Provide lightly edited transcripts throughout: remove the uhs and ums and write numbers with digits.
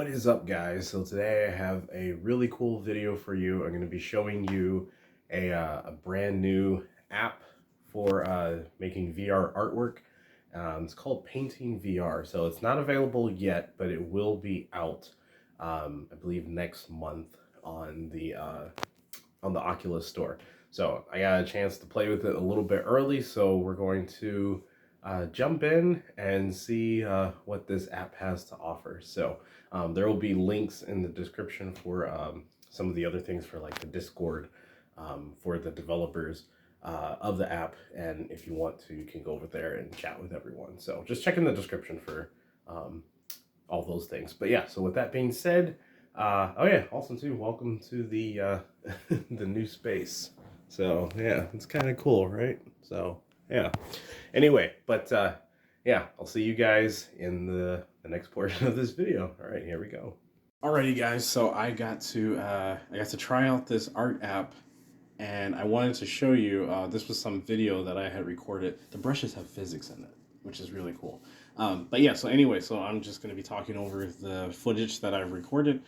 What is up, guys? So today I have a really cool video for you. I'm going to be showing you a brand new app for making VR artwork. It's called Painting VR. So it's not available yet, but it will be out, I believe, next month on the Oculus store. So I got a chance to play with it a little bit early, so we're going to jump in and see what this app has to offer. So there will be links in the description for some of the other things for like the Discord for the developers of the app. And if you want to, you can go over there and chat with everyone. So just check in the description for all those things. But yeah, so with that being said, oh yeah, also too, welcome to the the new space. So yeah, it's kind of cool, right? So yeah. Anyway, but yeah, I'll see you guys in the next portion of this video. All right, here we go. Alrighty, guys. So I got to try out this art app, and I wanted to show you. This was some video that I had recorded. The brushes have physics in it, which is really cool. But yeah. So anyway, so I'm just going to be talking over the footage that I've recorded.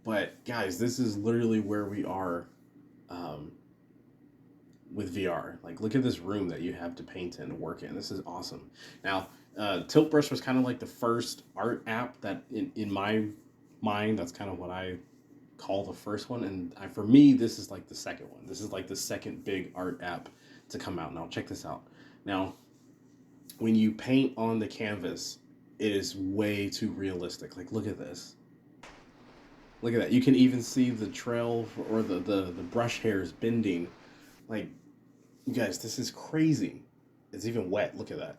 But guys, this is literally where we are. With VR. Like, look at this room that you have to paint in and work in. This is awesome. Now, Tilt Brush was kind of like the first art app that, in my mind, that's kind of what I call the first one. And for me, this is like the second one. This is like the second big art app to come out. Now, check this out. Now, when you paint on the canvas, it is way too realistic. Like, look at this. Look at that. You can even see the trail or the brush hairs bending. Like, you guys, this is crazy. It's even wet. Look at that.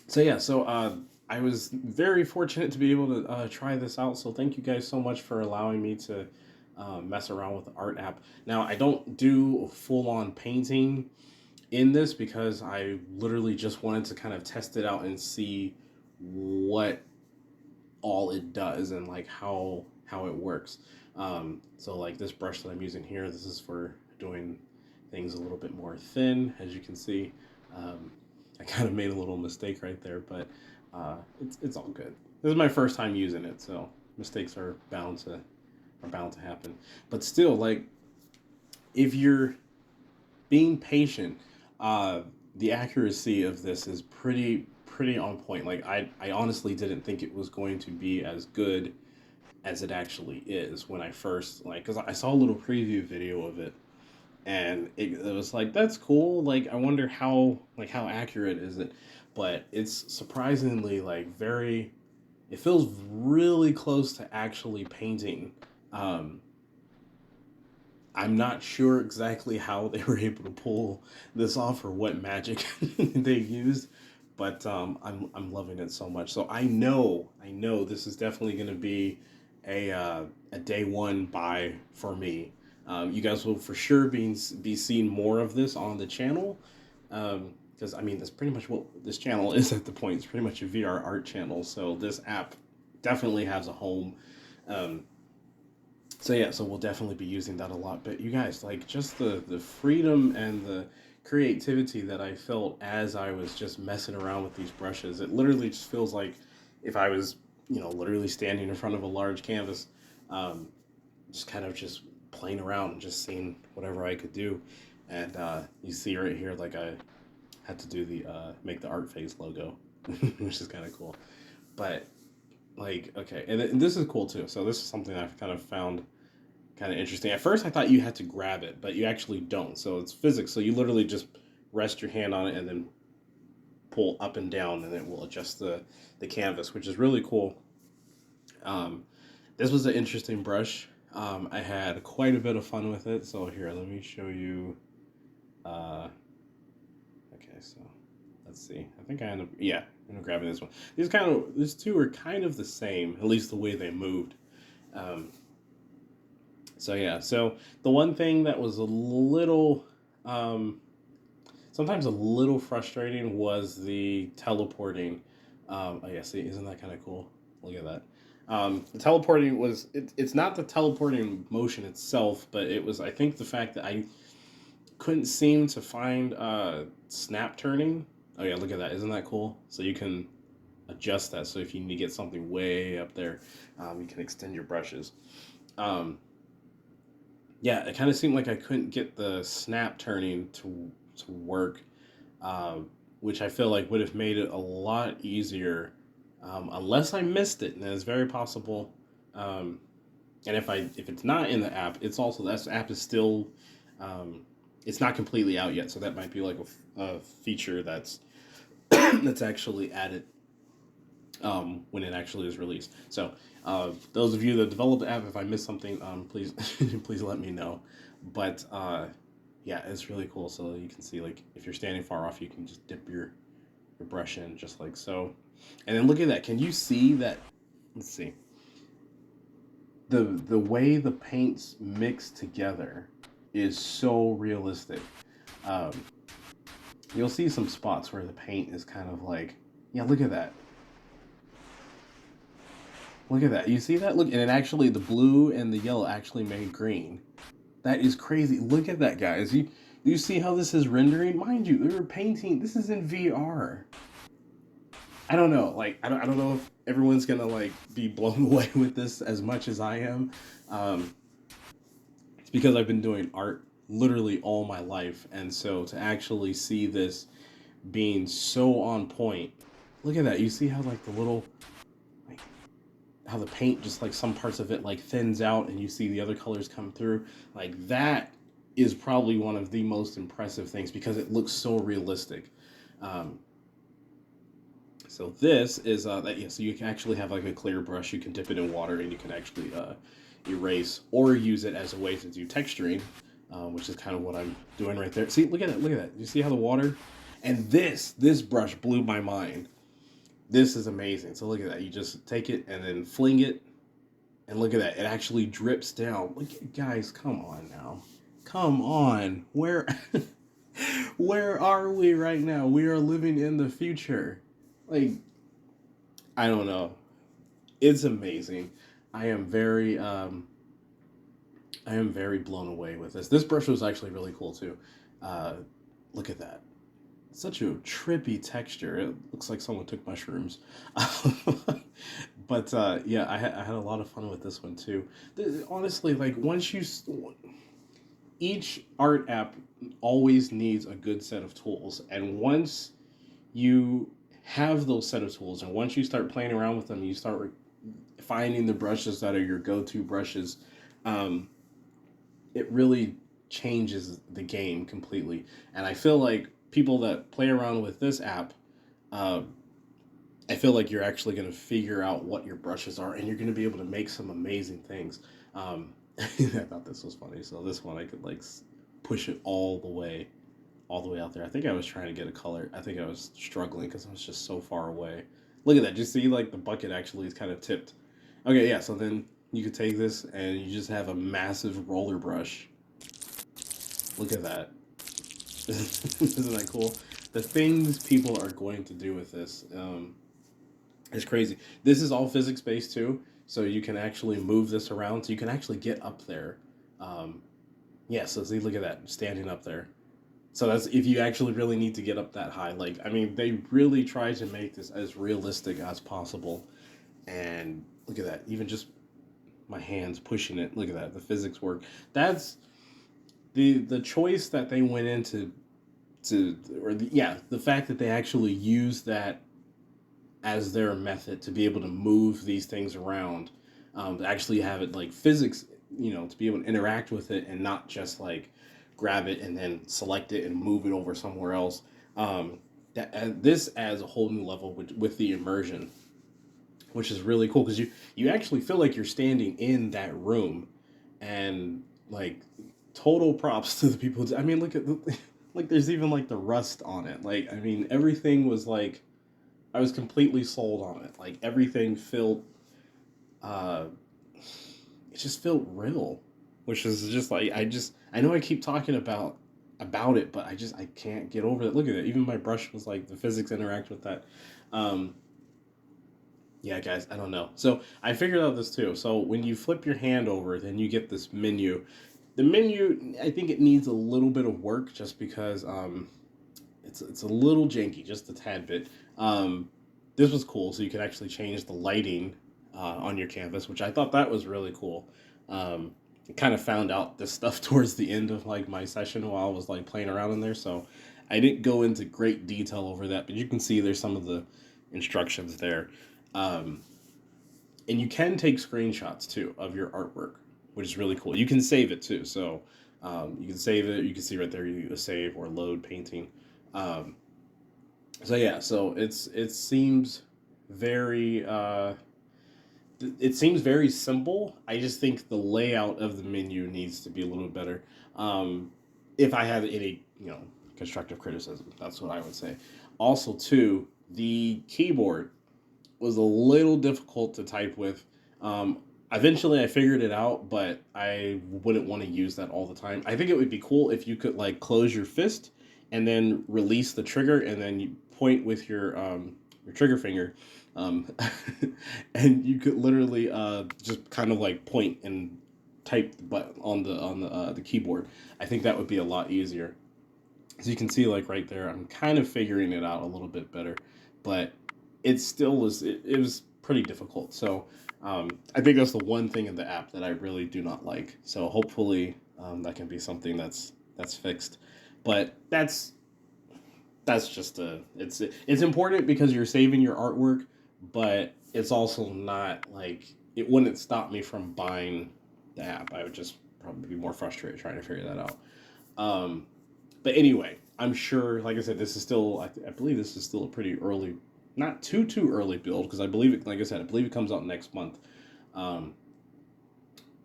So yeah, so I was very fortunate to be able to try this out. So thank you guys so much for allowing me to mess around with the art app. Now, I don't do full-on painting in this because I literally just wanted to kind of test it out and see what all it does and like how it works. So like this brush that I'm using here, this is for doing things a little bit more thin, as you can see. I kind of made a little mistake right there, but it's all good. This is my first time using it, so mistakes are bound to happen. But still, like, if you're being patient, the accuracy of this is pretty on point. Like, I honestly didn't think it was going to be as good as it actually is when I first, like, because I saw a little preview video of it, and it was like, that's cool. Like, I wonder how accurate is it? But it's surprisingly like it feels really close to actually painting. I'm not sure exactly how they were able to pull this off or what magic they used, but I'm loving it so much. So I know this is definitely going to be a day one buy for me. You guys will for sure be seeing more of this on the channel, because I mean, that's pretty much what this channel is at the point. It's pretty much a VR art channel, so this app definitely has a home. So yeah, so we'll definitely be using that a lot. But you guys, like, just the freedom and the creativity that I felt as I was just messing around with these brushes, it literally just feels like if I was, literally standing in front of a large canvas, just kind of just playing around and just seeing whatever I could do. And you see right here, like, I had to do the make the art phase logo, which is kind of cool. But like, okay, and this is cool too. So this is something I've kind of found kind of interesting. At first I thought you had to grab it, but you actually don't. So it's physics. So you literally just rest your hand on it and then pull up and down, and it will adjust the canvas, which is really cool. This was an interesting brush. I had quite a bit of fun with it. So here, let me show you. Okay, so let's see. I think I ended up, yeah, I'm grabbing this one. These two are kind of the same, at least the way they moved. So yeah, so the one thing that was a little, sometimes a little frustrating was the teleporting. Oh yeah, see, isn't that kind of cool? Look at that. The teleporting was, it's not the teleporting motion itself, but it was, I think, the fact that I couldn't seem to find snap turning. Oh yeah, look at that. Isn't that cool? So you can adjust that. So if you need to get something way up there, you can extend your brushes. Um, yeah, it kind of seemed like I couldn't get the snap turning to work, uh, which I feel like would have made it a lot easier, unless I missed it, and it's very possible. Um, and if it's not in the app, it's also that app is still, um, it's not completely out yet, so that might be like a feature that's that's actually added, when it actually is released. So, those of you that developed the app, if I missed something, please please let me know. But yeah, it's really cool. So you can see, like, if you're standing far off, you can just dip your brush in just like so, and then look at that. Can you see that? Let's see the way the paints mix together is so realistic. Um, you'll see some spots where the paint is kind of like, yeah, look at that. Look at that. You see that? Look, and it actually, the blue and the yellow actually made green. That is crazy. Look at that, guys. You see how this is rendering? Mind you, they were painting. This is in VR. I don't know. Like, I don't know if everyone's gonna like be blown away with this as much as I am. Um, it's because I've been doing art literally all my life, and so to actually see this being so on point. Look at that. You see how like the little, like, how the paint just, like, some parts of it like thins out and you see the other colors come through, like that is probably one of the most impressive things because it looks so realistic. um, so this is that, yeah, so you can actually have like a clear brush, you can dip it in water and you can actually erase or use it as a way to do texturing, which is kind of what I'm doing right there. See, look at it, look at that. You see how the water, and this brush blew my mind. This is amazing. So look at that. You just take it and then fling it, and look at that. It actually drips down. Look, guys, come on now. Come on. Where are we right now? We are living in the future. Like, I don't know. It's amazing. I am very I am very blown away with this. This brush was actually really cool too. Uh, look at that. Such a trippy texture. It looks like someone took mushrooms. But yeah, I had a lot of fun with this one too. Honestly, like, each art app always needs a good set of tools, and once you have those set of tools, and once you start playing around with them, you start finding the brushes that are your go-to brushes. Um, it really changes the game completely. And I feel like people that play around with this app, uh, I feel like you're actually going to figure out what your brushes are, and you're going to be able to make some amazing things. I thought this was funny. So this one, I could like push it all the way out there. I think I was trying to get a color. I think I was struggling because I was just so far away. Look at that. Just see, like, the bucket actually is kind of tipped. Okay, yeah. So then you could take this and you just have a massive roller brush. Look at that. Isn't that cool? The things people are going to do with this, is crazy. This is all physics based too, so you can actually move this around. So you can actually get up there. Um, yeah. So see, look at that, standing up there. So that's if you actually really need to get up that high. Like, I mean, they really try to make this as realistic as possible. And look at that. Even just my hands pushing it. Look at that. The physics work. That's the choice that they went into yeah, the fact that they actually use that as their method to be able to move these things around, to actually have it like physics, to be able to interact with it and not just like grab it and then select it and move it over somewhere else. This adds a whole new level with the immersion, which is really cool because you actually feel like you're standing in that room, and like, total props to the people. I mean, look at like, there's even like the rust on it. Like, I mean, everything was like, I was completely sold on it. Like, everything felt, uh, it just felt real, which is just like, I know I keep talking about it, but I can't get over it. Look at it. Even my brush was like, the physics interact with that. Um, yeah, guys, I don't know. So I figured out this too. So when you flip your hand over, then you get this menu. The menu, I think it needs a little bit of work just because it's a little janky, just a tad bit. Um, this was cool. So you could actually change the lighting on your canvas, which I thought that was really cool. I kind of found out this stuff towards the end of like my session while I was like playing around in there. So I didn't go into great detail over that, but you can see there's some of the instructions there. Um, and you can take screenshots too of your artwork, which is really cool. You can save it too. So you can save it. You can see right there, you save or load painting. Um, so yeah, so it seems very it seems very simple. I just think the layout of the menu needs to be a little bit better. If I have any, constructive criticism, that's what I would say. Also, too, the keyboard was a little difficult to type with. Eventually, I figured it out, but I wouldn't want to use that all the time. I think it would be cool if you could like close your fist and then release the trigger, and then you point with your trigger finger, um, and you could literally just kind of like point and type but on the keyboard. I think that would be a lot easier. As you can see, like right there, I'm kind of figuring it out a little bit better, but it still was it was pretty difficult. So I think that's the one thing in the app that I really do not like. So hopefully that can be something that's fixed. But that's just it's important because you're saving your artwork, but it's also not like it wouldn't stop me from buying the app. I would just probably be more frustrated trying to figure that out. Um, but anyway, I'm sure, like I said, this is still, I believe this is still a pretty early, not too early build, because I believe it, like I said, I believe it comes out next month. Um,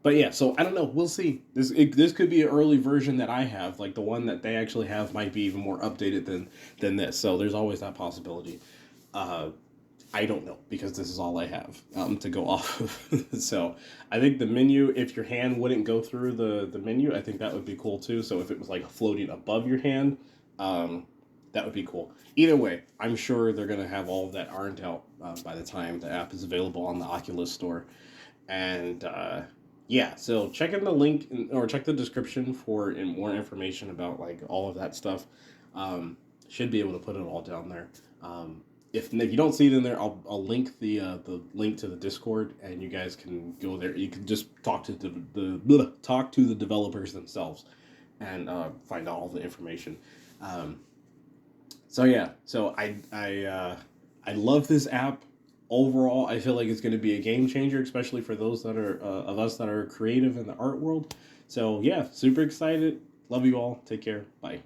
but yeah, so I don't know. We'll see. This could be an early version that I have, like the one that they actually have might be even more updated than this. So there's always that possibility. Uh, I don't know because this is all I have to go off of. So I think the menu, if your hand wouldn't go through the menu, I think that would be cool too. So if it was like floating above your hand, um, that would be cool. Either way, I'm sure they're going to have all of that ironed out by the time the app is available on the Oculus store. And yeah, so check in the link or check the description for more information about like all of that stuff. Um, should be able to put it all down there. If you don't see it in there, I'll link the link to the Discord, and you guys can go there. You can just talk to talk to the developers themselves, and find out all the information. Um, so yeah, so I love this app. Overall, I feel like it's going to be a game changer, especially for those that are of us that are creative in the art world. So yeah, super excited. Love you all. Take care. Bye.